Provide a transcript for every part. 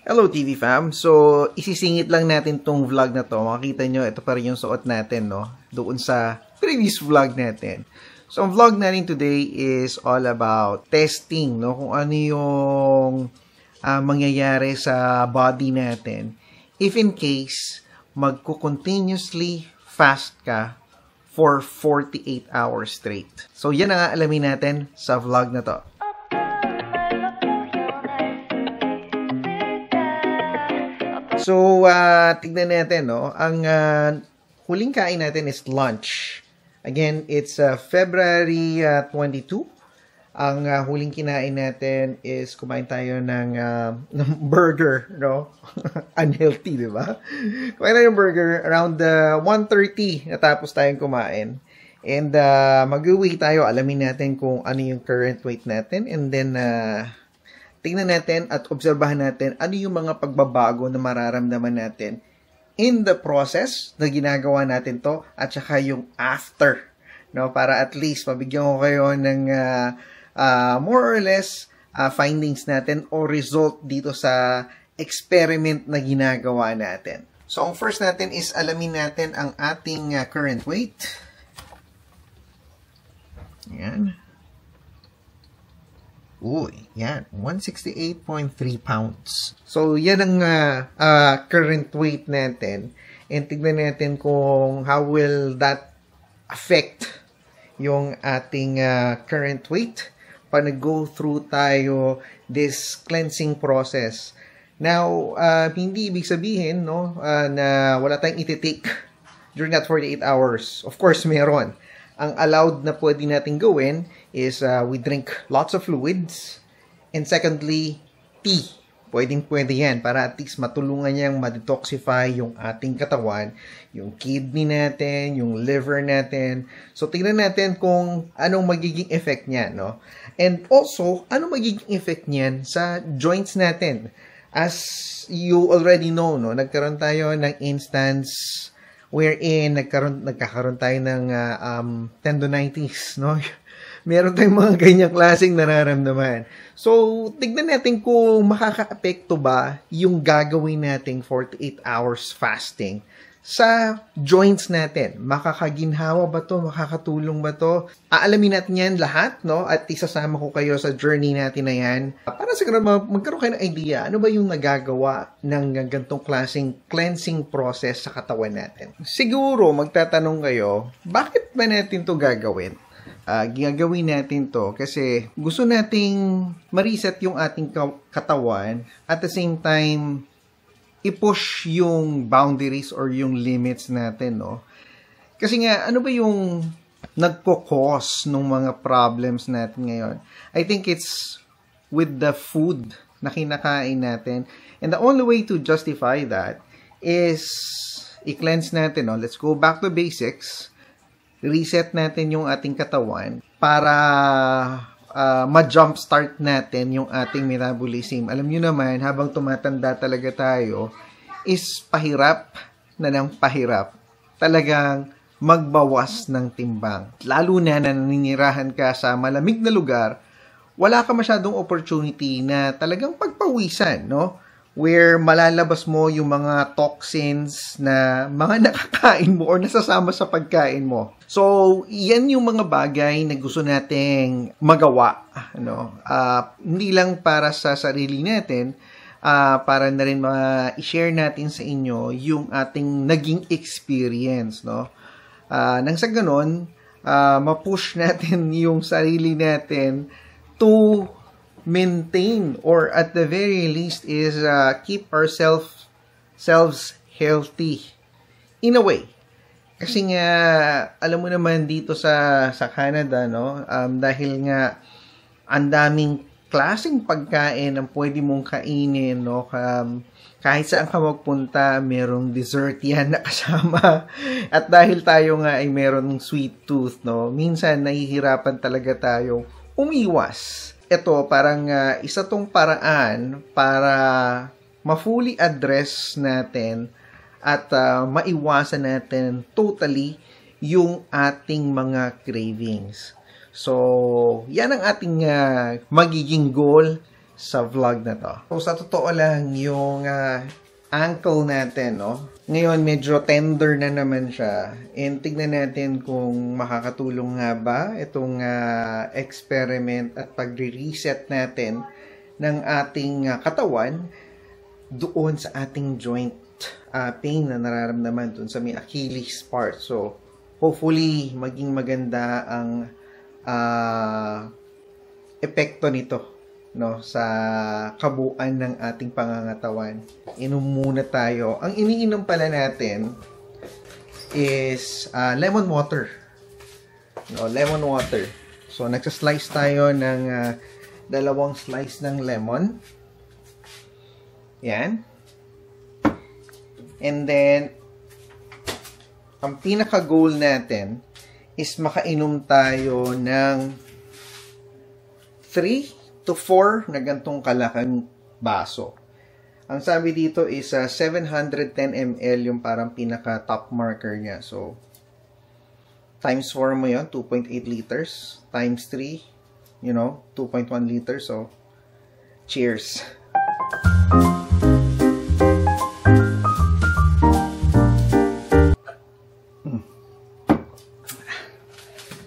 Hello TV fam. So, isisingit lang natin tong vlog na to. Makikita nyo, ito pa rin yung suot natin, no? Doon sa previous vlog natin. So, ang vlog natin today is all about testing, no? Kung ano yung mangyayari sa body natin if in case magko-continuously fast ka for 48 hours straight. So, yan ang aalamin natin sa vlog na to. So, tignan natin, no? Ang huling kain natin is lunch. Again, it's February 22. Ang huling kinain natin is kumain tayo ng burger, no? Unhealthy, di ba? Kumain tayo ng burger around 1:30 natapos tayong kumain. And mag-uwi tayo, alamin natin kung ano yung current weight natin. And then, tingnan natin at obserbahan natin ano yung mga pagbabago na mararamdaman natin in the process na ginagawa natin to at saka yung after, no? Para at least mabigyan ko kayo ng more or less findings natin o result dito sa experiment na ginagawa natin. So, ang first natin is alamin natin ang ating current weight. Ayan. Uy, yan. 168.3 pounds. So, yan ang current weight natin. And tignan natin kung how will that affect yung ating current weight pag nag-go through tayo this cleansing process. Now, hindi ibig sabihin, no, na wala tayong iti-take during that 48 hours. Of course, meron. Ang allowed na pwede natin gawin is we drink lots of fluids. And secondly, tea. Pwede yan para at least matulungan niyang ma-detoxify yung ating katawan, yung kidney natin, yung liver natin. So, tingnan natin kung anong magiging effect niya, no? And also, anong magiging effect niyan sa joints natin. As you already know, no, nagkaroon tayo ng instance wherein nagkakaroon tayo ng tendonitis, no? Meron tayong mga ganyang klaseng nararamdaman. So, tignan natin kung makaka-apekto ba yung gagawin nating 48 hours fasting sa joints natin. Makakaginhawa ba to? Makakatulong ba to? Aalamin natin yan lahat, no? At isasama ko kayo sa journey natin na yan. Para siguro magkaroon kayo ng idea, ano ba yung nagagawa ng ganitong klaseng cleansing process sa katawan natin? Siguro, magtatanong kayo, bakit ba natin to gagawin? Gagawin natin to kasi gusto nating ma-reset yung ating katawan at the same time i-push yung boundaries or yung limits natin, no? Kasi nga, ano ba yung nagko-cause ng mga problems natin ngayon? I think it's with the food na kinakain natin. And the only way to justify that is i-cleanse natin, no? Let's go back to basics. Reset natin yung ating katawan para ma-jumpstart natin yung ating metabolism. Alam nyo naman, habang tumatanda talaga tayo, is pahirap na ng pahirap. Talagang magbawas ng timbang. Lalo na naninirahan ka sa malamig na lugar, wala ka masyadong opportunity na talagang pagpawisan, no? Where malalabas mo yung mga toxins na mga nakakain mo or nasasama sa pagkain mo. So, yan yung mga bagay na gusto nating magawa. No? Hindi lang para sa sarili natin, para na rin i-share natin sa inyo yung ating naging experience. No? Nang sa ganon, ma-push natin yung sarili natin to maintain or at the very least is keep ourselves healthy in a way. Kasi nga alam mo naman dito sa Canada, no, dahil nga ang daming klaseng pagkain ang pwede mong kainin, no, kahit saan ka magpunta merong dessert yan na kasama. At dahil tayo nga ay meron sweet tooth, no, minsan nahihirapan talaga tayo umiwas. Ito, parang isa tong paraan para ma-fully address natin at maiwasan natin totally yung ating mga cravings. So, yan ang ating magiging goal sa vlog na to. So, sa totoo lang, yung ankle natin, no? Ngayon, medyo tender na naman siya. And tignan natin kung makakatulong nga ba itong experiment at pagre-reset natin ng ating katawan doon sa ating joint pain na nararamdaman doon sa may Achilles part. So, hopefully, maging maganda ang epekto nito, no, sa kabuuan ng ating pangangatawan. Inom muna tayo. Ang iniinom pala natin is lemon water. No, lemon water. So, nagsaslice tayo ng 2 slice ng lemon. Yan. And then, ang pinaka-goal natin is makainom tayo ng 3 to 4 na gantong kalaking baso. Ang sabi dito is 710 ml yung parang pinaka-top marker niya. So, times 4 mo yun, 2.8 liters. Times 3, 2.1 liters. So, cheers!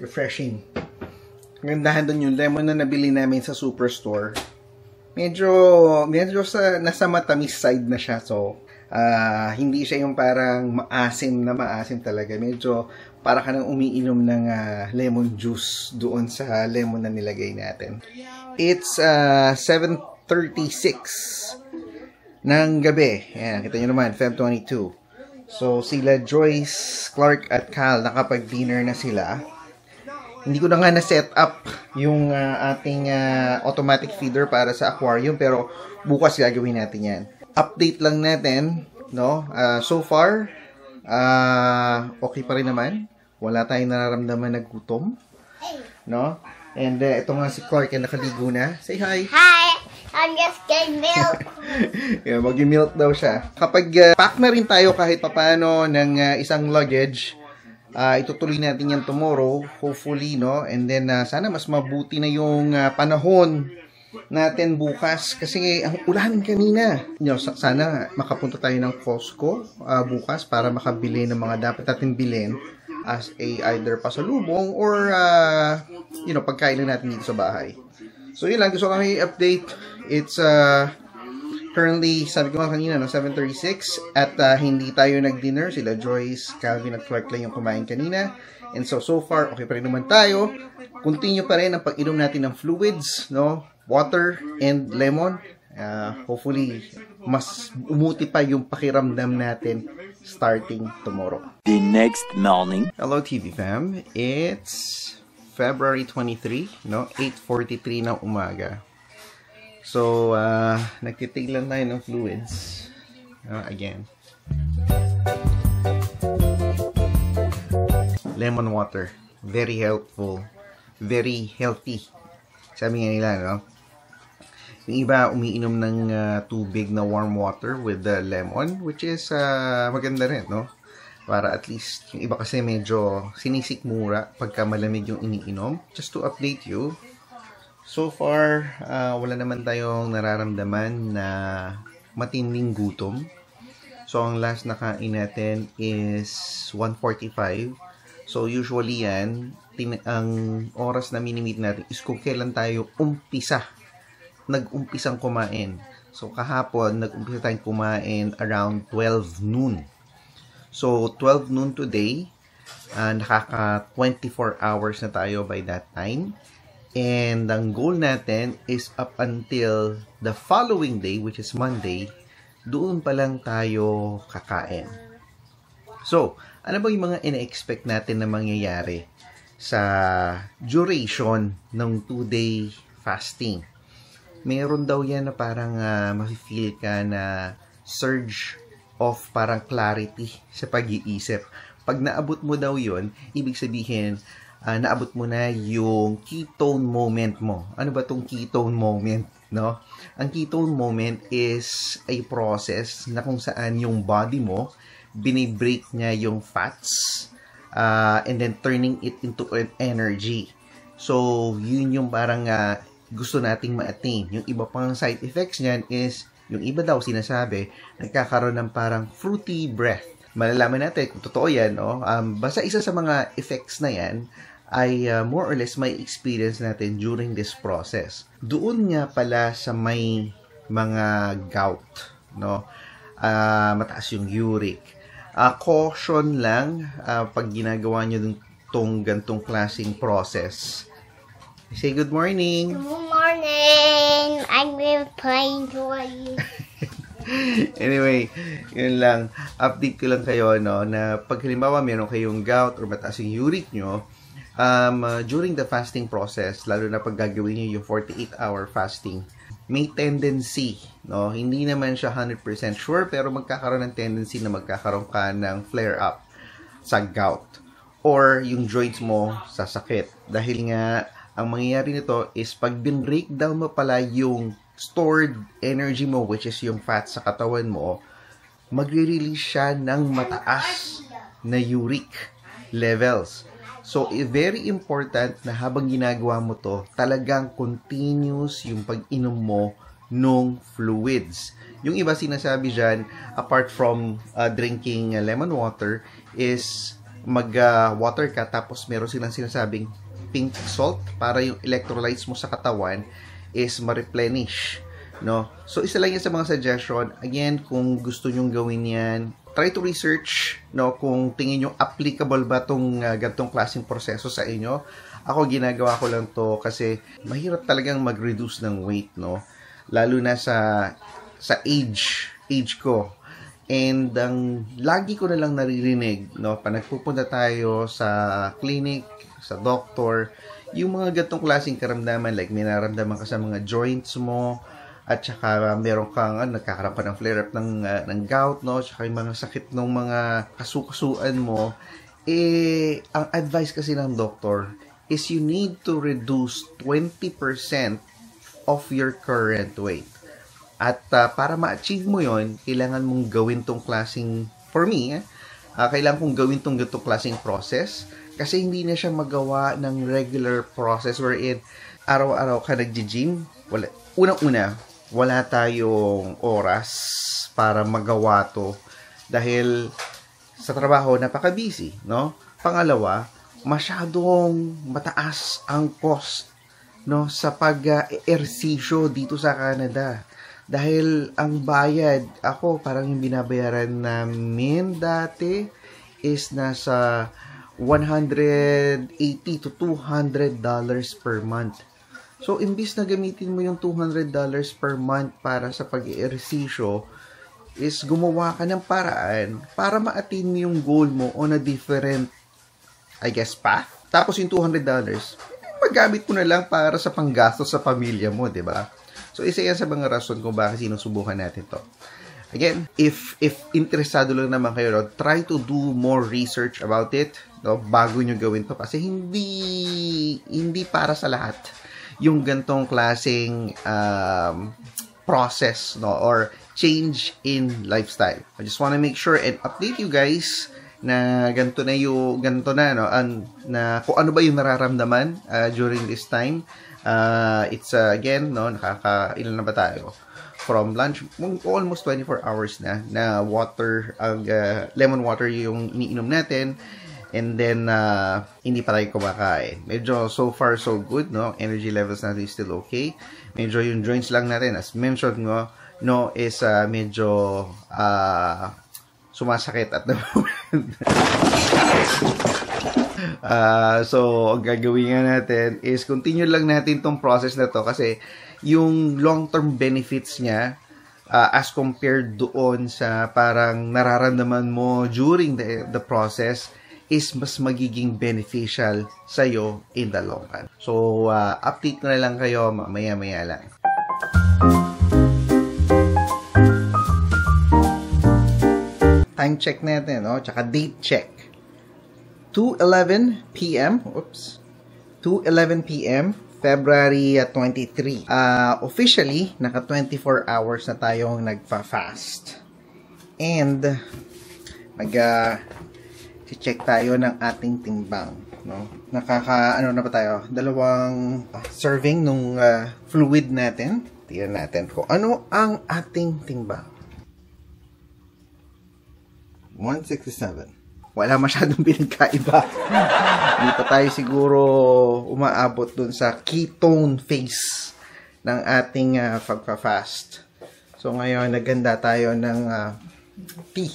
Refreshing. Gandahan doon yung lemon na nabili namin sa superstore. Medyo nasa matamis side na siya. So, hindi siya yung parang maasim talaga. Medyo para ka nang umiinom ng lemon juice doon sa lemon na nilagay natin. It's 7:36 ng gabi. Ayan, kita nyo naman, Feb 22. So, sila Joyce, Clark, at Cal, nakapag-dinner na sila. Hindi ko na nga na-set up yung ating automatic feeder para sa aquarium, pero bukas gagawin natin yan. Update lang natin, no? So far, okay pa rin naman. Wala tayong nararamdaman na gutom, no? And ito nga si Clark, nakaligo na. Say hi! Hi! I'm just getting milk. Yeah, mag-milk daw siya. Kapag pack na rin tayo kahit papano ng isang luggage, itutuloy natin yan tomorrow, hopefully, no? And then, sana mas mabuti na yung panahon natin bukas. Kasi, ang ulan kanina. Sana makapunta tayo ng Costco bukas para makabili ng mga dapat natin bilhin as either pasalubong or, pagkain na natin dito sa bahay. So, yun lang. Gusto kami update. It's, currently, sabi ko nga kanina, 7:36 at hindi tayo nag-dinner. Sila Joyce, Calvin at Clark lang yung kumain kanina. And so far, okay pa rin naman tayo. Continue pa rin ang pag-inom natin ng fluids, no? Water and lemon. Hopefully, mas umuti pa yung pakiramdam natin starting tomorrow. The next morning. Hello, TV fam. It's February 23, no? 8:43 ng umaga. So, nagtitig lang tayo ng fluids. Again. Lemon water. Very helpful. Very healthy. Sabi nga nila, no? Yung iba, umiinom ng tubig na warm water with the lemon, which is maganda rin, no? Para at least, yung iba kasi medyo sinisikmura pagka malamig yung iniinom. Just to update you, so far, wala naman tayong nararamdaman na matinding gutom. So, ang last na kain natin is 1:45. So, usually yan, ang oras na minimit natin is kung kailan tayo nag-umpisang kumain. So, kahapon, nag-umpisa tayong kumain around 12 noon. So, 12 noon today, nakaka 24 hours na tayo by that time. And ang goal natin is up until the following day, which is Monday, doon pa lang tayo kakain. So, ano ba yung mga ina-expect natin na mangyayari sa duration ng 2-day fasting? Meron daw yan na parang ma-feel ka na surge of parang clarity sa pag-iisip. Pag naabot mo daw yun, ibig sabihin, naabot mo na yung ketone moment mo. Ano ba tong ketone moment, no? Ang ketone moment is a process na kung saan yung body mo, binibreak niya yung fats, and then turning it into an energy. So, yun yung parang gusto nating ma-attain. Yung iba pang side effects niyan is, yung iba daw sinasabi, nagkakaroon ng parang fruity breath. Malalaman natin kung totoo yan, no? Basta isa sa mga effects na yan ay more or less may experience natin during this process. Doon nga pala sa may mga gout, no? Mataas yung uric. Caution lang pag ginagawa nyo itong gantong klaseng process. Say good morning! Good morning! I'm playing toys. Anyway, yun lang. Update ko lang kayo, no, na pag halimbawa meron kayong gout or mataas yung uric nyo, during the fasting process, lalo na pag gagawin nyo yung 48-hour fasting, may tendency, no, hindi naman siya 100% sure, pero magkakaroon ng tendency na magkakaroon ka ng flare-up sa gout or yung joints mo sasakit. Dahil nga, ang mangyayari nito is pag bin-breakdown mo pala yung stored energy mo, which is yung fat sa katawan mo, magre-release siya ng mataas na uric levels. So, very important na habang ginagawa mo to, talagang continuous yung pag-inom mo nung fluids. Yung iba sinasabi dyan, apart from drinking lemon water, is mag-water ka, tapos meron silang sinasabing pink salt para yung electrolytes mo sa katawan is ma-replenish, no? So, isa lang yan sa mga suggestion. Again, kung gusto nyong gawin yan, try to research, no, kung tingin nyo applicable ba itong ganitong klaseng proseso sa inyo. Ako, ginagawa ko lang to kasi mahirap talagang mag-reduce ng weight, no? Lalo na sa age ko. And lagi ko na lang naririnig, no, pa nagpupunta tayo sa clinic, sa doctor, yung mga ganitong klaseng karamdaman, like may naramdaman ka sa mga joints mo, at saka meron kang nagkakaroon ka ng flare-up ng gout, no, saka yung mga sakit ng mga kasukasuan mo, ang advice kasi ng doctor is you need to reduce 20% of your current weight. At para ma-achieve mo yon, kailangan mong gawin tong klaseng, for me, kailangan kong gawin tong ganitong klaseng process kasi hindi na siya magawa ng regular process wherein araw-araw ka nag-gym. Unang-una, wala tayong oras para magawa to dahil sa trabaho napaka-busy, no? Pangalawa, masyadong mataas ang cost, no, sa pag-ehersisyo dito sa Canada. Dahil ang bayad, ako parang yung binabayaran namin dati is nasa $180 to $200 per month. So, imbis na gamitin mo yung $200 per month para sa pag-ehersisyo, is gumawa ka ng paraan para ma-attain mo yung goal mo on a different, I guess, path. Tapos yung $200, magamit mo na lang para sa panggastos sa pamilya mo, di ba? So, isa yan sa mga rason kung bakit sinusubukan natin to. Again, if interesado lang naman kayo, no, try to do more research about it, no, bago nyo gawin to. Kasi hindi para sa lahat yung gantong klaseng process, no, or change in lifestyle. I just want to make sure and update you guys na ganito na no, na kung ano ba yung nararamdaman during this time. It's again, no, ilan na ba tayo? From lunch, almost 24 hours na water, lemon water yung iniinom natin. And then, hindi pa tayo kumakain. Medyo so far so good, no? Energy levels natin is still okay. Medyo yung joints lang natin, as mentioned no, is medyo sumasakit at the moment. So, ang gagawin nga natin is continue lang natin tong process na to kasi yung long-term benefits niya as compared doon sa parang nararamdaman mo during the process is mas magiging beneficial sa'yo in the long run. So, update na lang kayo maya-maya lang. Time check natin, no? Tsaka date check. 2:11 p.m. Oops. 2:11 p.m. February 23. Officially, naka 24 hours na tayong nagfa-fast. And, check tayo ng ating timbang. no? Ano na ba tayo? 2 serving nung fluid natin. Tingnan natin kung ano ang ating timbang. 167. Wala masyadong pinagkaiba. Hindi pa tayo siguro umaabot dun sa ketone phase ng ating pagpa-fast. So ngayon, naganda tayo ng tea.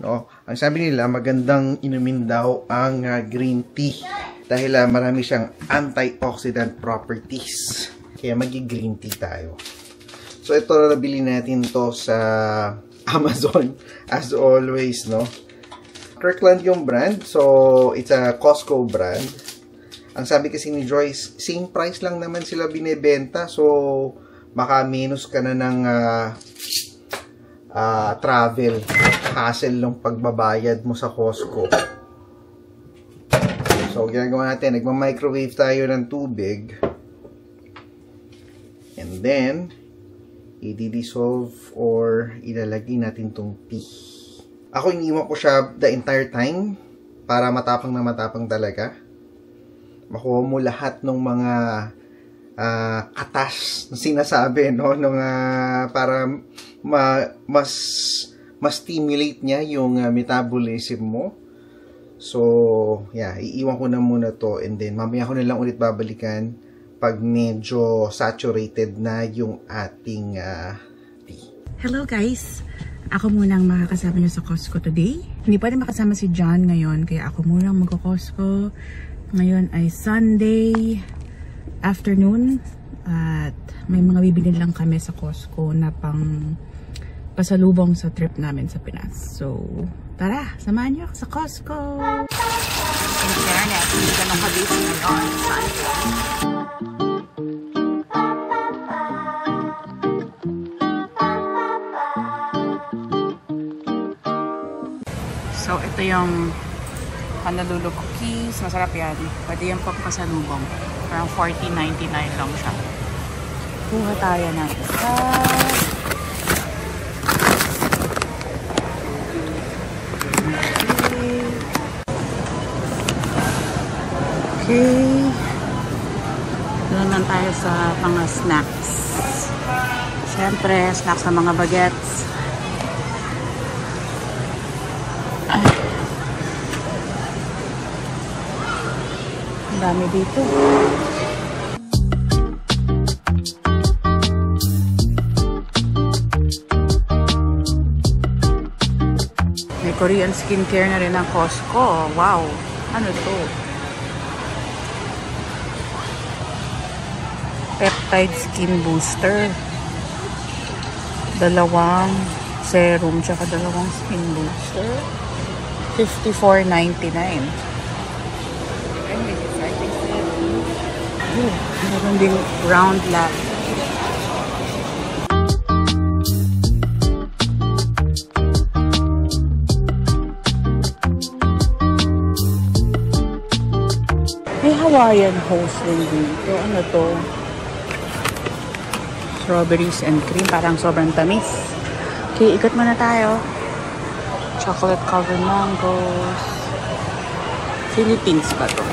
No? Ang sabi nila, magandang inumin daw ang green tea dahil marami siyang antioxidant properties. Kaya magi-green tea tayo. So ito, nabili natin to sa Amazon as always, no? Kirkland yung brand. So, it's a Costco brand. Ang sabi kasi ni Joyce, same price lang naman sila binebenta. So, baka minus ka na ng travel hassle ng pagbabayad mo sa Costco. So, ginagawa natin, nagma-microwave tayo ng tubig. And then, i-dissolve or ilalagay natin tong tea. Ako, iniwan ko siya the entire time para matapang na matapang talaga. Makuha mo lahat ng mga katas na sinasabi, no? Para mas stimulate niya yung metabolism mo. So, yeah, iiwan ko na muna to and then mamaya ko na lang ulit babalikan pag medyo saturated na yung ating tea. Hello guys! Ako munang makakasama nyo sa Costco today. Hindi pwede makasama si John ngayon, kaya ako munang mag-Costco. Ngayon ay Sunday afternoon at may mga bibili lang kami sa Costco na pang pasalubong sa trip namin sa Pinas. So, tara! Samahan nyo ako sa Costco! In fairness, hindi ka nakabisi ngayon. So, ito yung Honolulu cookies. Masarap yan. Pwede yung pampasalubong. Parang $14.99 lang siya. Kuha tayo ng isa. Okay. Doon lang tayo sa mga snacks. Siyempre, snacks ng mga bagets. Dami dito. May Korean skincare na rin ang Costco. Wow! Ano to? Peptide Skin Booster. 2 serum tsaka 2 skin booster. $54.99. Meron ding round lap. May Hawaiian host din dito. Ano to? Strawberries and cream. Parang sobrang tamis. Okay, ikot muna tayo. Chocolate covered mangoes. Philippines pa to.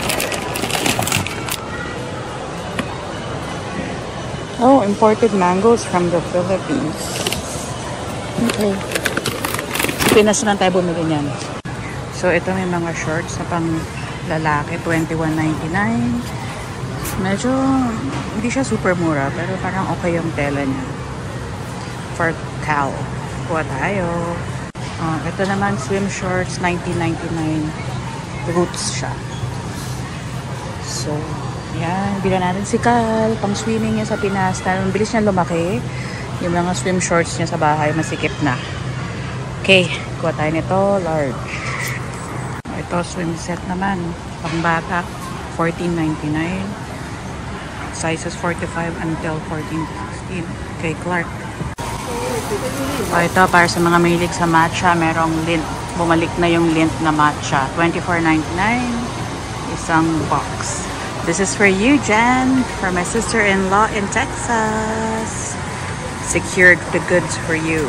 Oh, imported mangoes from the Philippines. Okay. Pinas lang tayo bumili niyan. So, ito may mga shorts na pang lalaki. $21.99. Medyo, hindi siya super mura. Pero parang okay yung tela niya. For Cal. Kuha tayo. Ito naman, swim shorts. $19.99. Roots siya. So, yan, bilan natin si Cal, pang swimming niya sa Pinas. Ang bilis niya lumaki. Yung mga swim shorts niya sa bahay, masikip na. Okay, kuha tayo nito, large. Ito, swim set naman. Pang bata, $14.99. Sizes 45 until 14-16. Okay, Clark. Ito, para sa mga mahilig sa matcha, merong lint. Bumalik na yung lint na matcha. $24.99. Isang box. This is for you, Jen, for my sister-in-law in Texas. Secured the goods for you.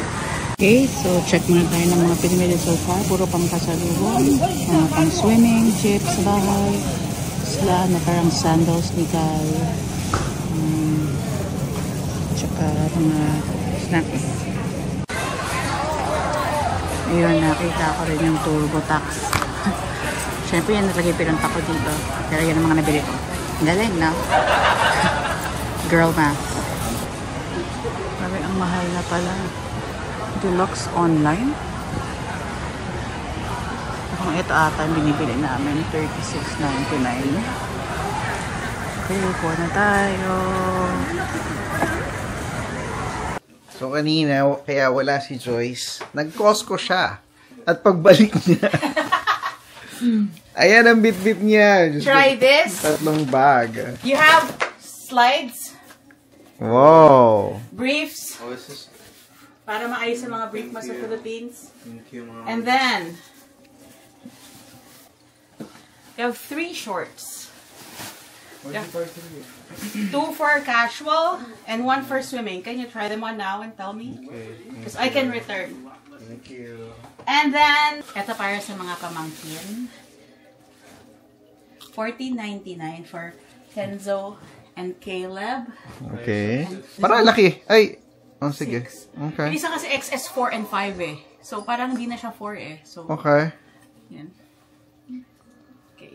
Okay, so check muna tayo ng mga pinimili so far. Puro pang pasalubong. Pang swimming, chips sa bahay. sila na parang sandals ni Gal. Tsaka mga snacks. Ayun, nakita ko rin yung Turbo Tax. Siyempre yan nalagay pinunta ko dito. Pero yan ang mga nabili ko. Galing, no? Girl math. Sabi, ang mahal na pala. Deluxe online. Kung ito ata ang binibili namin, $36.99. Okay, kuha na tayo. So, kanina, kaya wala si Joyce. Nag-Costco siya. At pagbalik niya, ayan ang bit-bit niya. Just Try this. Tatlong bag. You have slides, Wow. briefs, Oh, this is... para maayos sa mga brief mo sa Philippines. Thank you, Mom. And then, you have 3 shorts. Yeah. 2 for casual and 1 for swimming. Can you try them on now and tell me? Okay. Because I can return. Thank you. And then, ito para sa mga pamangkin. $14.99 for Kenzo and Caleb. Okay. Parang laki. Ay. Oh, sige. Yung Okay. isa kasi XS 4 and 5 eh. So, parang hindi na siya 4 eh. So, Okay. yan. Okay.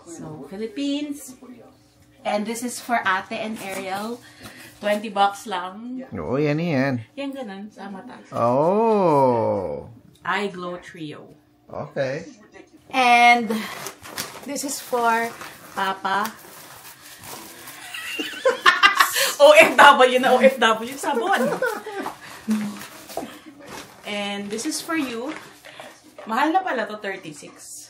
So, Philippines. And this is for Ate and Ariel. $20 lang. Oo, yan yan. Yan ganun, sa mata. Oh. Eye Glow Trio. Okay. And this is for Papa. OFW na OFW sabon. And this is for you. Mahal na pala to, 36.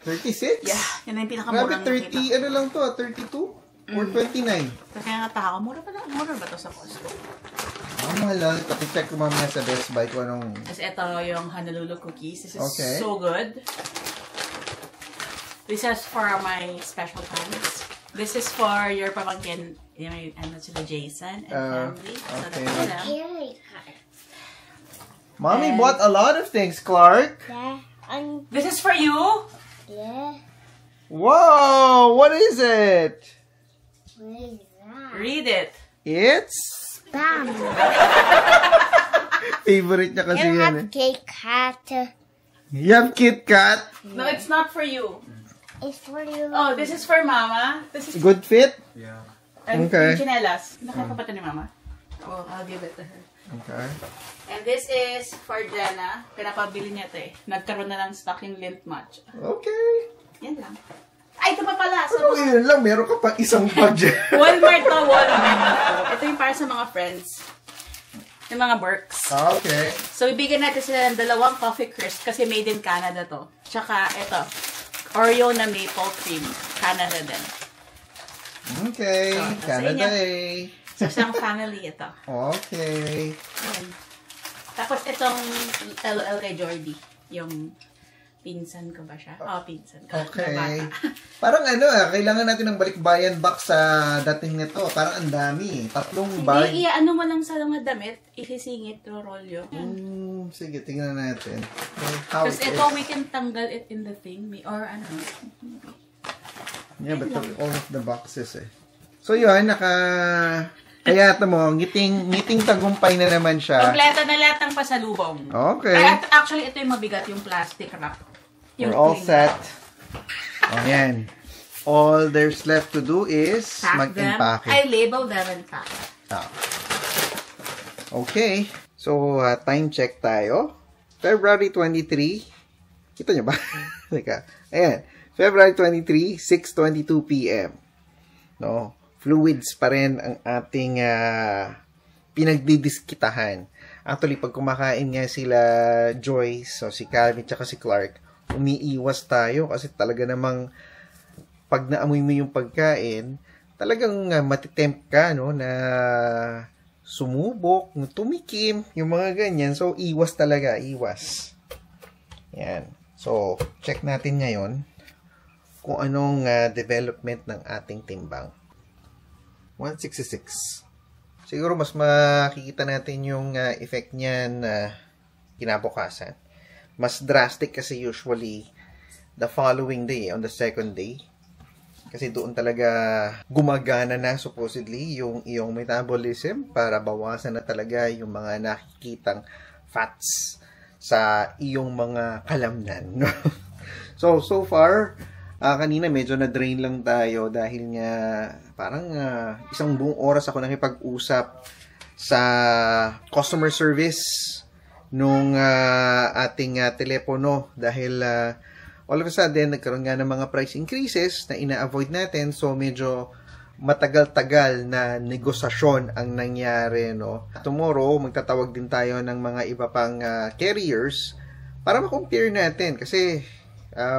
36? Yeah, yan na yung Grabe, pinakamurang 30, ano lang to, 32? Or 29? Kaya nga taka, mura ba to sa Costco? Oh, mahal lang. Pakicheck ko mamaya sa Best Buy kung anong... Kasi ito yung Honolulu cookies. This is Okay. so good. This is for my special times. This is for your pamangkin, ano sila, Jason and family. So okay. that's them. Carry card. Mommy And- bought a lot of things, Clark. Yeah. This is for you. Yeah. Whoa! What is it? What is that? Read it. It's... Bam. Favorite niya kasi You yan eh. have cake cat. You have Kit Kat. No, it's not for you. It's for you. Oh, this is for Mama. This is Good fit? Yeah. and Okay. chinelas. Nakita pa to ni Mama. Oh, I'll give it to her. Okay. And this is for Jenna. Pinapabili niya ito eh. Nagkaroon na ng stock yung lint match. Okay. Yan lang. Ay, ito pa pala. So, Pero yun lang, meron ka pa isang budget. Walmart to, Walmart. Ito yung para sa mga friends. Yung mga Berks. Okay. So, ibigyan natin sila ng 2 coffee crisp kasi made in Canada to. Tsaka, ito. Oreo na maple cream. Canada din. Okay. So, nasa Canada inyo. eh. So, isang family ito. Okay. Ayan. Tapos, itong LOL kay Jordy. Yung pinsan ko ba siya? Oo, pinsan ko. Okay. Na bata. Parang ano kailangan natin ng balikbayan box sa dating nito. Parang ang dami. 3 bag. Hindi, ano mo lang sa mga damit, isisingit, rolyo. Sige, tingnan natin. How Tapos it ito, is. we can tanggal it in the thing. Or ano. Yeah, but all of the boxes eh. So yun, kaya ito mo, ngiting tagumpay na naman siya. Kompleto na lahat ng pasalubong. Okay. Ay, actually, ito yung mabigat, yung plastic wrap. We're all cling set. wrap. O yan. All there's left to do is Pack them. mag-impake. I label them and pack. Ah. Okay. So, time check tayo. February 23. Kita nyo ba? Teka. Ayan. February 23, 6:22 p.m. No? Fluids pa rin ang ating pinagdidiskitahan. Actually, pag kumakain nga sila Joyce, so si Calvin, tsaka si Clark, umiiwas tayo kasi talaga namang pag naamoy mo yung pagkain, talagang matitempt ka, no, na sumubok, tumikim, yung mga ganyan. So, iwas talaga, iwas. Yan. So, check natin ngayon kung anong development ng ating timbang. 166. Siguro mas makikita natin yung effect niyan kinabukasan. Mas drastic kasi usually the following day, on the second day. Kasi doon talaga gumagana na supposedly yung iyong metabolism para bawasan na talaga yung mga nakikitang fats sa iyong mga kalamnan. So far, kanina medyo na-drain lang tayo dahil nga parang isang buong oras ako nakipag-usap sa customer service nung ating telepono dahil all of a sudden nagkaroon nga ng mga price increases na ina-avoid natin, so medyo matagal-tagal na negosasyon ang nangyari, no. Tomorrow magtatawag din tayo ng mga iba pang carriers para ma-compare natin kasi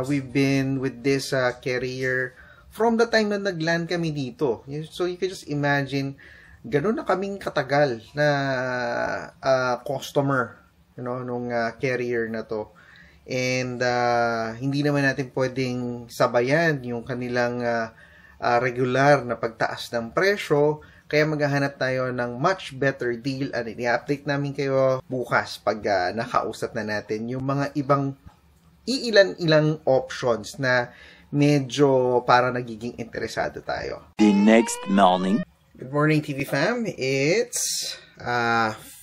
we've been with this carrier from the time na nag-land kami dito. So you can just imagine, ganun na kaming katagal na customer, you know, nung carrier na to. And hindi naman natin pwedeng sabayan yung kanilang regular na pagtaas ng presyo, kaya maghahanap tayo ng much better deal at i-update namin kayo bukas pag nakausap na natin yung mga ibang iilan-ilang options na medyo para nagiging interesado tayo. The next morning. Good morning, TV fam. It's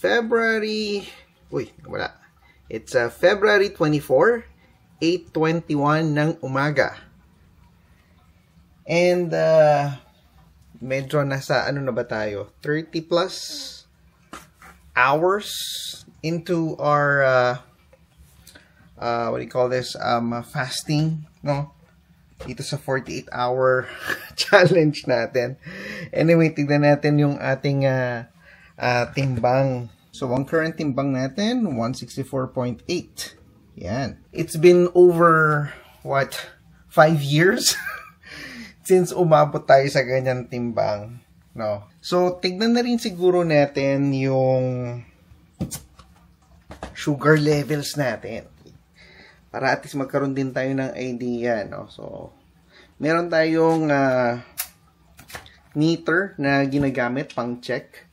February 24, 8:21 ng umaga. And medyo nasa ano na ba tayo? 30 plus hours into our what do you call this? Fasting, no? Dito sa 48-hour challenge natin. Anyway, tignan natin yung ating timbang. So, ang current timbang natin, 164.8. Yan. It's been over, 5 years? Since umabot tayo sa ganyan timbang. No? So, tignan na rin siguro natin yung sugar levels natin. Para at least magkaroon din tayo ng idea, no? So, meron tayong meter na ginagamit pang check.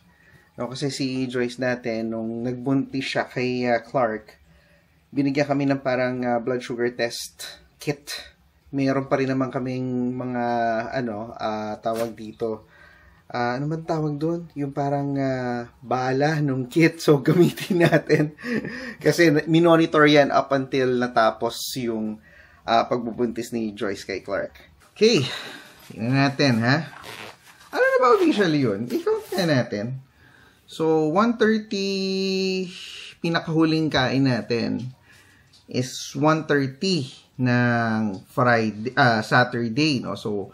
No, kasi si Joyce natin, nung nagbuntis siya kay Clark, binigyan kami ng parang blood sugar test kit. Meron pa rin naman kaming mga, tawag dito. Ano man tawag doon? Yung parang bala nung kit. So, gamitin natin. Kasi minonitor yan up until natapos yung pagbubuntis ni Joyce kay Clark. Okay. Tingnan natin, ha? Ano na ba officially yun? I-count na natin. So, 1:30 pinakahuling kain natin is 1:30 ng Saturday, no? So,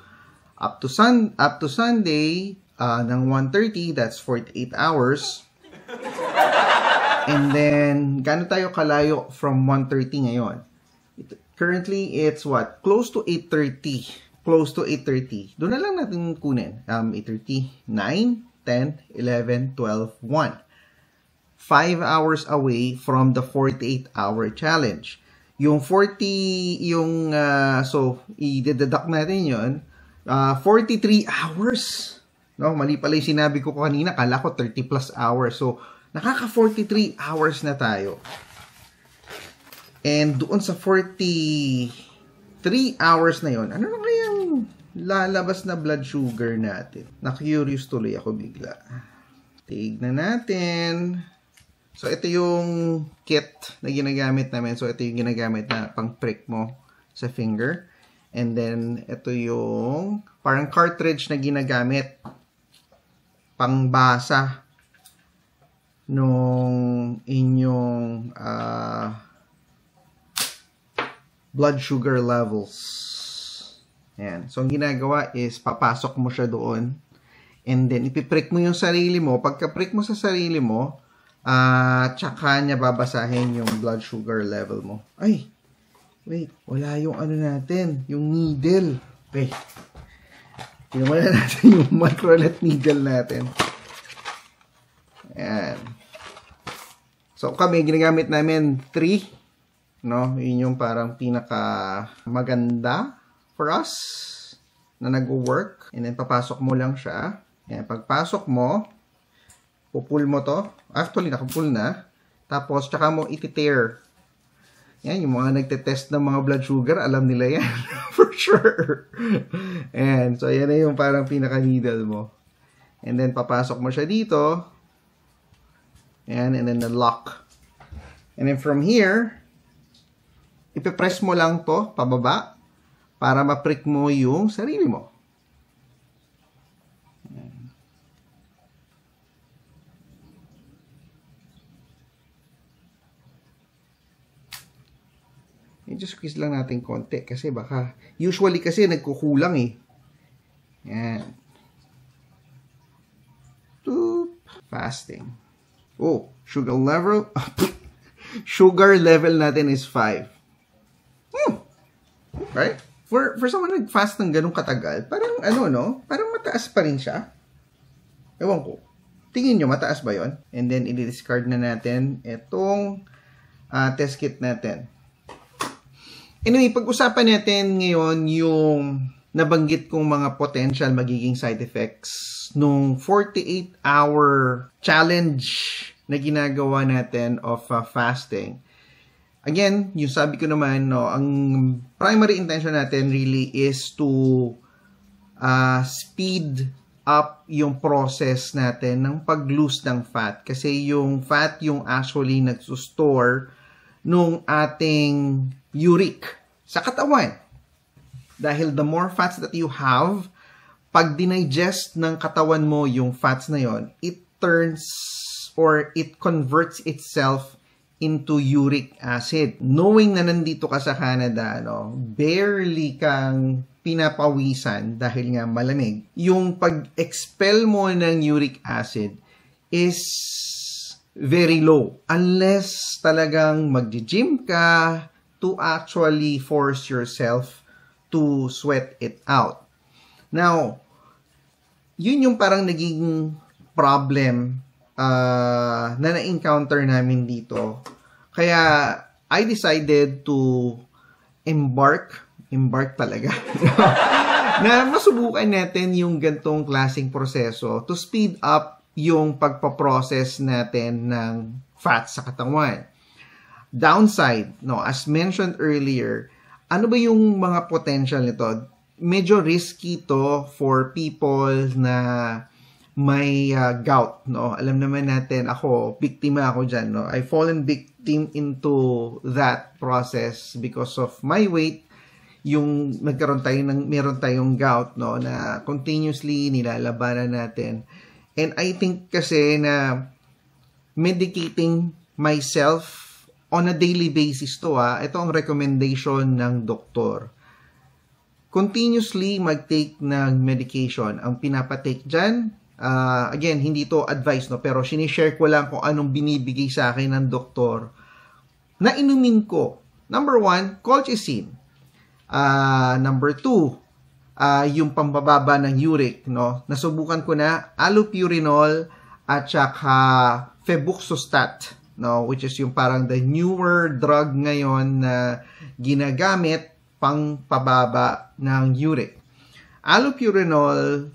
up to Sunday ng 1:30, that's 48 hours. And then, gaano tayo kalayo from 1:30 ngayon? Currently, it's what? Close to 8:30. Close to 8:30. Doon na lang natin kunin. 8:30, 9, 10, 11, 12, 1. 5 hours away from the 48-hour challenge. Yung 40, so, i-deduct natin yun. 43 hours. No, mali pala yung sinabi ko kanina. Kala ko 30 plus hours. So, nakaka-43 hours na tayo. And doon sa 43 hours na yon, ano na kayang lalabas na blood sugar natin? Na-curious tuloy ako bigla. Tignan natin. So, ito yung kit na ginagamit namin. So, ito yung ginagamit na pang prick mo sa finger. And then, ito yung parang cartridge na ginagamit pang basa nung inyong blood sugar levels. Ayan. So, ang ginagawa is papasok mo siya doon. And then, ipiprick mo yung sarili mo. Pagka-prick mo sa sarili mo, tsaka niya babasahin yung blood sugar level mo. Ay! Wait, wala yung ano natin, yung needle. Wait. Tinawala natin yung microlet needle natin. Ayan. So, kami, ginagamit namin 3. No? Yun yung parang pinaka maganda for us na nag-work. And then, papasok mo lang siya. Ayan, pagpasok mo, pupull mo to. Actually, nakapull na. Tapos, tsaka mo iti-tear. Yan, yung mga nagte-test ng mga blood sugar, alam nila yan. For sure. And so, yan na yung parang pinaka-needle mo. And then, papasok mo siya dito. And then the lock. And then from here, ipipress mo lang to pababa para ma-prick mo yung sarili mo. Just squeeze lang natin konti kasi baka usually kasi nagkukulang eh. Yan. Toop. Fasting. Oh, sugar level natin is 5. Right? For someone nag-fast ng ganung katagal, parang ano no? Parang mataas pa rin siya. Ewan ko. Tingin nyo, mataas ba yon? And then, i-discard na natin itong test kit natin. Anyway, pag-usapan natin ngayon yung nabanggit kong mga potential magiging side effects nung 48-hour challenge na ginagawa natin of fasting. Again, yung sabi ko naman, no, ang primary intention natin really is to speed up yung process natin ng pag-lose ng fat. Kasi yung fat yung actually nagsusstore nung ating uric sa katawan. Dahil the more fats that you have, pag dinigest ng katawan mo yung fats na yon, it turns or it converts itself into uric acid. Knowing na nandito ka sa Canada, no, barely kang pinapawisan dahil nga malamig. Yung pag-expel mo ng uric acid is very low. Unless talagang mag-gym ka to actually force yourself to sweat it out. Now, yun yung parang naging problem na na-encounter namin dito. Kaya, I decided to embark talaga, na masubukan natin yung gantong klaseng proseso to speed up yung pagpaprocess natin ng fat sa katawan. Downside, no, as mentioned earlier, ano ba yung mga potential nito? Medyo risky to for people na may gout, no? Alam naman natin, ako, biktima ako dyan, no? I've fallen victim into that process because of my weight. Yung meron tayong gout, no, na continuously nilalabanan natin. And I think kasi na medicating myself on a daily basis to, ito ang recommendation ng doktor. Continuously mag-take ng medication. Ang pinapatake dyan, again, hindi to advice, no, pero sinishare ko lang kung anong binibigay sa akin ng doktor na inumin ko. Number 1, colchicine. Number 2, yung pambababa ng uric, no? Nasubukan ko na allopurinol at saka febuxostat, no, which is yung parang the newer drug ngayon na ginagamit pang pababa ng uric. Allopurinol,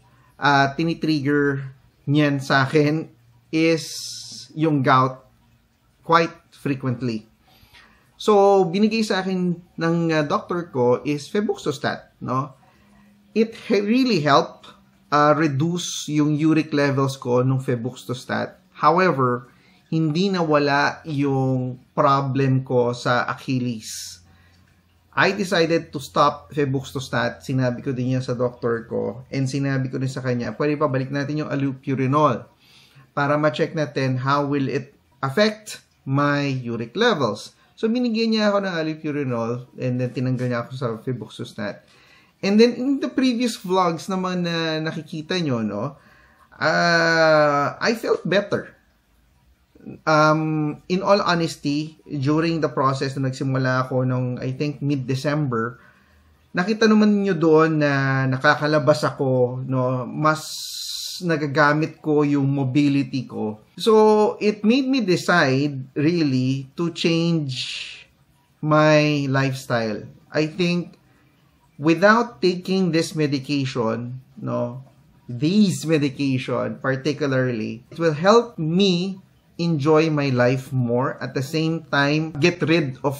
tinitrigger niyan sa akin is yung gout quite frequently. So, binigay sa akin ng doctor ko is febuxostat, no? It really helped reduce yung uric levels ko nung febuxostat. However, hindi nawala yung problem ko sa Achilles. I decided to stop febuxostat. Sinabi ko din yan sa doctor ko. And sinabi ko din sa kanya, pwede pa balik natin yung allopurinol para ma-check natin how will it affect my uric levels. So, binigyan niya ako ng allopurinol and then tinanggal niya ako sa febuxostat. And then, in the previous vlogs naman na nakikita nyo, no, I felt better. In all honesty, during the process na nagsimula ako nung, I think, mid-December, nakita naman niyo doon na nakakalabas ako, no, mas nagagamit ko yung mobility ko. So, it made me decide, really, to change my lifestyle. I think, without taking this medication, no, these medication particularly, it will help me enjoy my life more, at the same time get rid of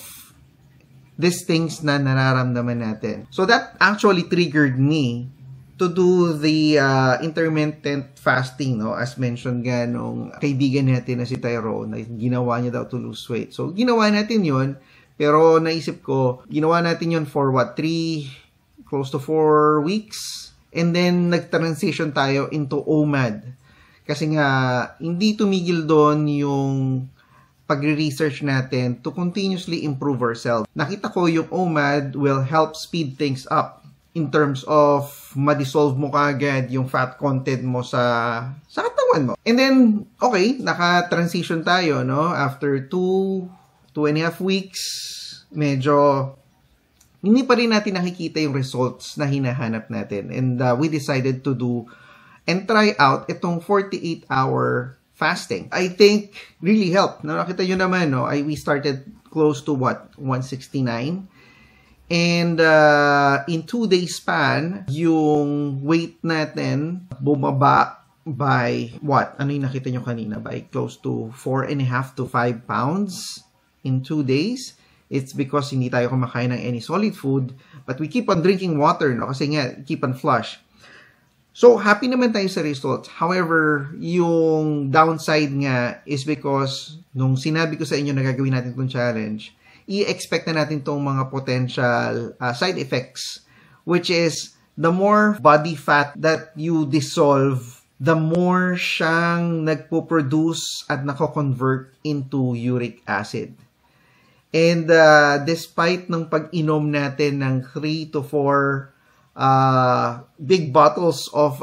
these things na nararamdaman natin. So that actually triggered me to do the intermittent fasting, no? As mentioned nga nung kaibigan natin na si Tyrone, na ginawa niya daw to lose weight. So ginawa natin yun, pero naisip ko, ginawa natin yun for what, 3, close to 4 weeks? And then nag-transition tayo into OMAD. Kasi nga, hindi tumigil doon yung pagre-research natin to continuously improve ourselves. Nakita ko yung OMAD will help speed things up in terms of ma-dissolve mo kaagad yung fat content mo sa katawan mo. And then, okay, naka-transition tayo, no? After 2.5 weeks, medyo hindi pa rin natin nakikita yung results na hinahanap natin. And we decided to do and try out itong 48-hour fasting. I think really helped. No, nakita nyo naman, no? We started close to what? 169. And in 2 days span, yung weight natin bumaba by what? Ano yung nakita nyo kanina? By close to 4.5 to 5 pounds in 2 days. It's because hindi tayo kumakain ng any solid food, but we keep on drinking water, no? Kasi nga, keep on flush. So, happy naman tayo sa results. However, yung downside nga is because nung sinabi ko sa inyo na gagawin natin itong challenge, i-expect na natin itong mga potential side effects, which is the more body fat that you dissolve, the more siyang nagpo-produce at nako-convert into uric acid. And despite ng pag-inom natin ng 3 to 4 big bottles of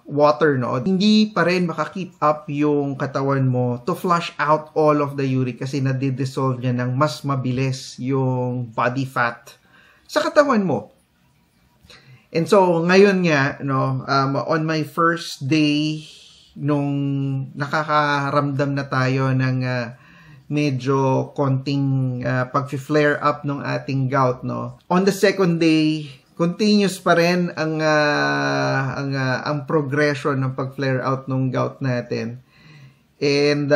water, no, hindi pa rin makakeep up yung katawan mo to flush out all of the uric kasi nadidissolve niya ng mas mabilis yung body fat sa katawan mo. And so, ngayon nga, no, on my first day, nung nakakaramdam na tayo ng medyo konting pag-flare up ng ating gout, no, on the second day, continuous pa rin ang progression ng pag-flare out ng gout natin. And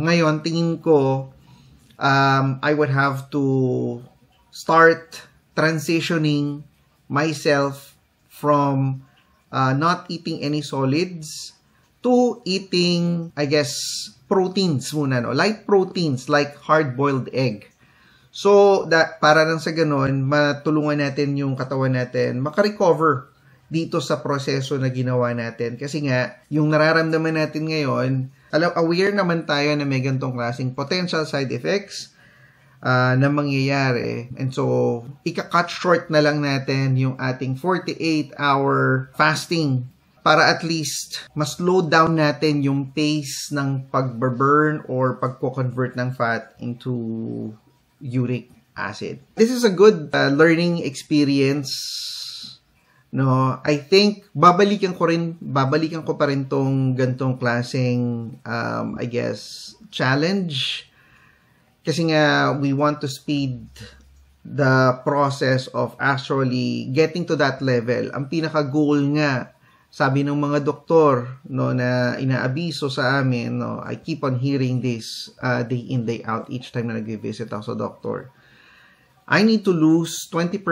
ngayon, tingin ko, I would have to start transitioning myself from not eating any solids to eating, I guess, proteins muna, no? Light proteins like hard-boiled egg. So, para lang sa ganun, matulungan natin yung katawan natin makarecover dito sa proseso na ginawa natin. Kasi nga, yung nararamdaman natin ngayon, aware naman tayo na may ganitong klaseng potential side effects na mangyayari. And so, ika-cut short na lang natin yung ating 48-hour fasting para at least mas slow down natin yung pace ng pag-burn or pagko-convert ng fat into uric acid. This is a good learning experience. No, I think babalikan ko pa rin tong gantong klaseng I guess challenge kasi nga we want to speed the process of actually getting to that level. Ang pinaka goal nga, sabi ng mga doktor, no, na inaabiso sa amin, no, I keep on hearing this day in, day out each time na nag-visit ako sa doctor. I need to lose 20%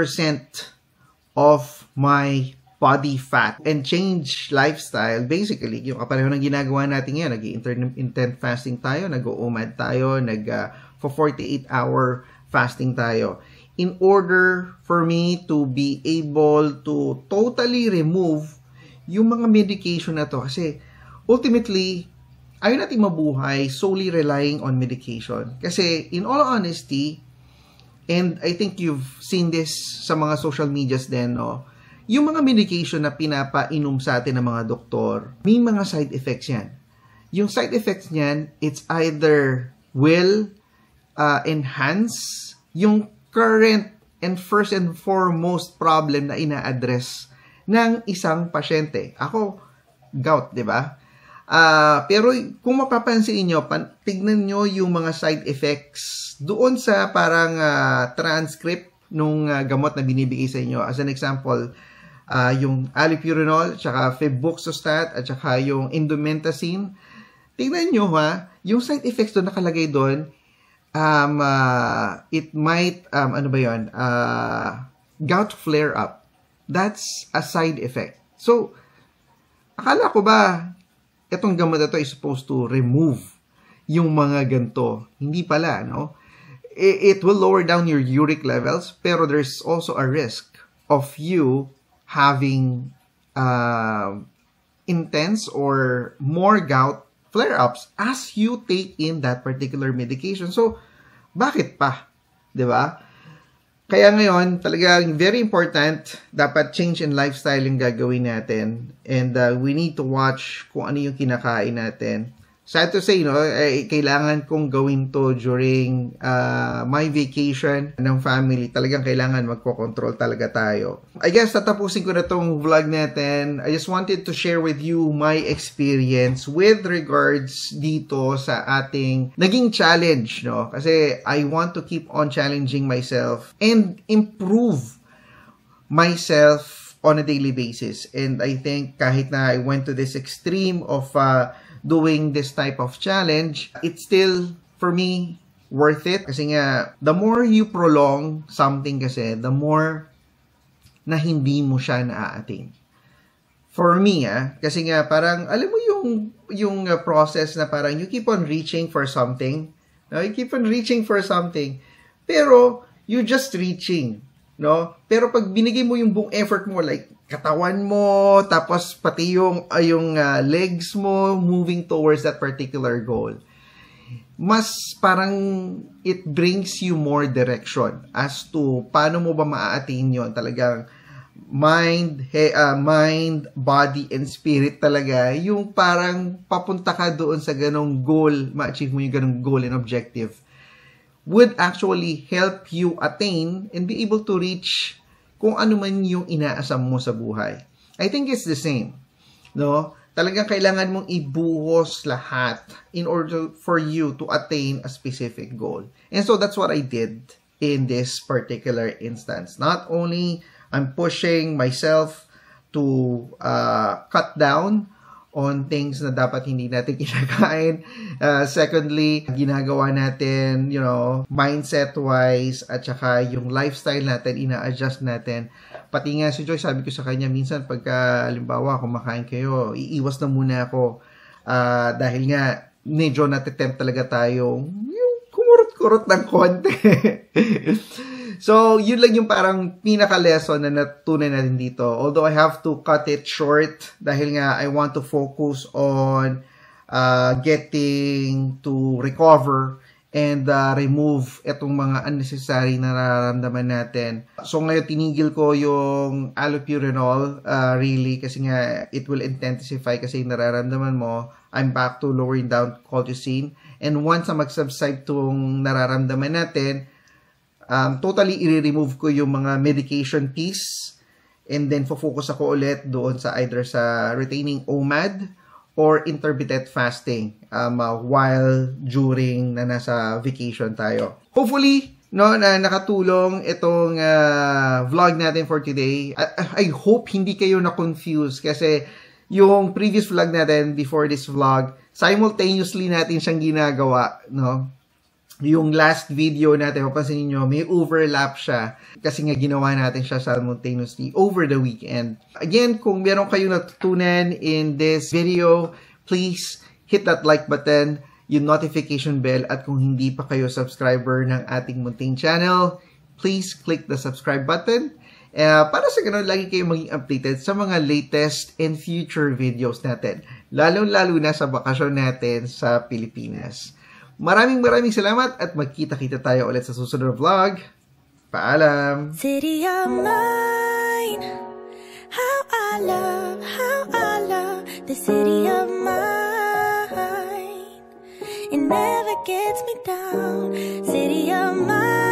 of my body fat and change lifestyle. Basically, yung kapareho ng ginagawa natin ngayon, nag-intermittent fasting tayo, nag-OMAD tayo, for 48-hour fasting tayo. In order for me to be able to totally remove yung mga medication na to, kasi ultimately, ayaw natin mabuhay solely relying on medication. Kasi in all honesty, and I think you've seen this sa mga social medias din, no, yung mga medication na pinapainom sa atin ng mga doktor, may mga side effects yan. Yung side effects niyan, it's either will enhance yung current and first and foremost problem na ina-address ng isang pasyente. Ako, gout, di ba? Pero kung mapapansin niyo, tignan niyo yung mga side effects doon sa parang transcript nung gamot na binibigay sa inyo. As an example, yung allopurinol, tsaka febuxostat, at tsaka yung indomethacin. Tignan niyo yung side effects doon nakalagay doon, it might, gout flare up. That's a side effect. So, akala ko ba, itong gamot na to is supposed to remove yung mga ganito. Hindi pala, no? It will lower down your uric levels, pero there's also a risk of you having intense or more gout flare-ups as you take in that particular medication. So, bakit pa? 'Di ba? Kaya ngayon, talagang very important, dapat change in lifestyle yung gagawin natin. And we need to watch kung ano yung kinakain natin. Sad to say, kailangan kong gawin to during my vacation ng family. Talagang kailangan magko-control talaga tayo. I guess tatapusin ko na tong vlog natin. I just wanted to share with you my experience with regards dito sa ating naging challenge, no? Kasi I want to keep on challenging myself and improve myself on a daily basis. And I think kahit na I went to this extreme of doing this type of challenge, it's still, for me, worth it. Kasi nga, the more you prolong something kasi, the more na hindi mo siya na-attain. For me, kasi nga, parang, alam mo yung process na parang you keep on reaching for something. No? You keep on reaching for something. Pero, you just reaching. No? Pero pag binigay mo yung buong effort mo, like, katawan mo, tapos pati yung legs mo moving towards that particular goal, mas parang it brings you more direction as to paano mo ba ma-attain yun. Talagang mind, body, and spirit talaga, yung parang papunta ka doon sa ganong goal, ma-achieve mo yung ganong goal and objective, would actually help you attain and be able to reach kung ano man yung inaasam mo sa buhay. I think it's the same. No? Talagang kailangan mong ibuhos lahat in order for you to attain a specific goal. And so that's what I did in this particular instance. Not only I'm pushing myself to cut down on things na dapat hindi natin kinakain. Secondly, ginagawa natin, mindset-wise, at saka yung lifestyle natin, ina-adjust natin. Pati nga si Joy, sabi ko sa kanya, minsan pagka, halimbawa, kumakain kayo, iiwas na muna ako. Dahil nga, medyo natitempt talaga tayo yung kumurot-kurot ng konti. So, yun lang yung parang pinaka-lesson na natutunan natin dito. Although I have to cut it short dahil nga I want to focus on getting to recover and remove itong mga unnecessary na nararamdaman natin. So, ngayon tinigil ko yung allopurinol really kasi nga it will intensify kasi yung nararamdaman mo. I'm back to lowering down colchicine. And once na mag-subside tong nararamdaman natin, totally i-remove ko yung mga medication piece and then focus ako ulit doon sa either sa retaining OMAD or intermittent fasting while during na nasa vacation tayo. Hopefully, na nakatulong itong vlog natin for today. I hope hindi kayo na-confuse kasi yung previous vlog natin before this vlog, simultaneously natin siyang ginagawa, no? Yung last video natin, mapansin niyo, may overlap siya kasi nga ginawa natin siya simultaneously over the weekend. Again, kung meron kayong natutunan in this video, please hit that like button, yung notification bell, at kung hindi pa kayo subscriber ng ating munting channel, please click the subscribe button para sa ganun, lagi kayo maging updated sa mga latest and future videos natin, lalo-lalo na sa bakasyon natin sa Pilipinas. Maraming salamat at magkita-kita tayo ulit sa susunod na vlog. Paalam! City of mine, how I love the city of mine. It never gets me down. City of mine.